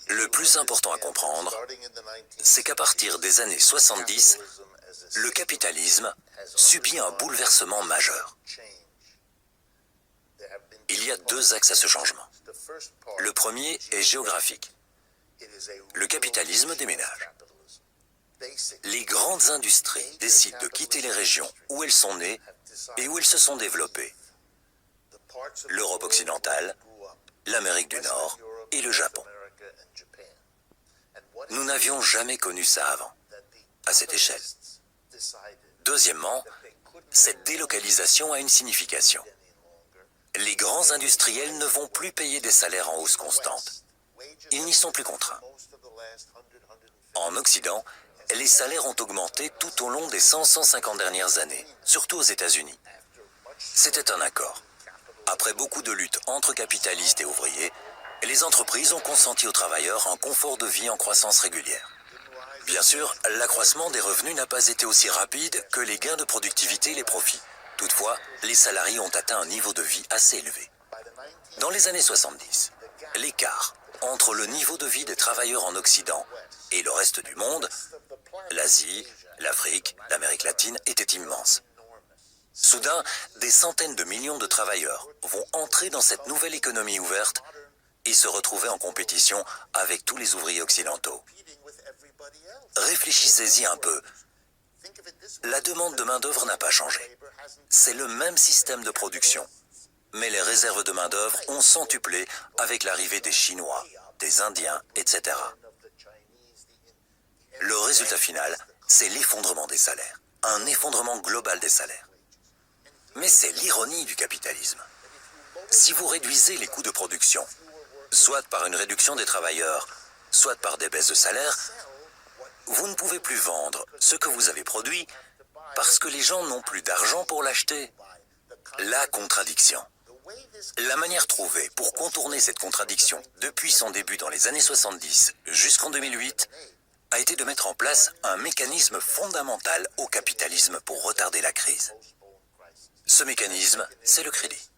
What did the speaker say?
Le plus important à comprendre, c'est qu'à partir des années 70, le capitalisme subit un bouleversement majeur. Il y a deux axes à ce changement. Le premier est géographique. Le capitalisme déménage. Les grandes industries décident de quitter les régions où elles sont nées et où elles se sont développées. L'Europe occidentale, l'Amérique du Nord et le Japon. Nous n'avions jamais connu ça avant, à cette échelle. Deuxièmement, cette délocalisation a une signification. Les grands industriels ne vont plus payer des salaires en hausse constante. Ils n'y sont plus contraints. En Occident, les salaires ont augmenté tout au long des 100-150 dernières années, surtout aux États-Unis. C'était un accord. Après beaucoup de luttes entre capitalistes et ouvriers, les entreprises ont consenti aux travailleurs un confort de vie en croissance régulière. Bien sûr, l'accroissement des revenus n'a pas été aussi rapide que les gains de productivité et les profits. Toutefois, les salariés ont atteint un niveau de vie assez élevé. Dans les années 70, l'écart entre le niveau de vie des travailleurs en Occident et le reste du monde, l'Asie, l'Afrique, l'Amérique latine, était immense. Soudain, des centaines de millions de travailleurs vont entrer dans cette nouvelle économie ouverte et se retrouver en compétition avec tous les ouvriers occidentaux. Réfléchissez-y un peu. La demande de main-d'œuvre n'a pas changé. C'est le même système de production. Mais les réserves de main-d'œuvre ont centuplé avec l'arrivée des Chinois, des Indiens, etc. Le résultat final, c'est l'effondrement des salaires. Un effondrement global des salaires. Mais c'est l'ironie du capitalisme. Si vous réduisez les coûts de production, soit par une réduction des travailleurs, soit par des baisses de salaire, vous ne pouvez plus vendre ce que vous avez produit parce que les gens n'ont plus d'argent pour l'acheter. La contradiction. La manière trouvée pour contourner cette contradiction depuis son début dans les années 70 jusqu'en 2008 a été de mettre en place un mécanisme fondamental au capitalisme pour retarder la crise. Ce mécanisme, c'est le crédit.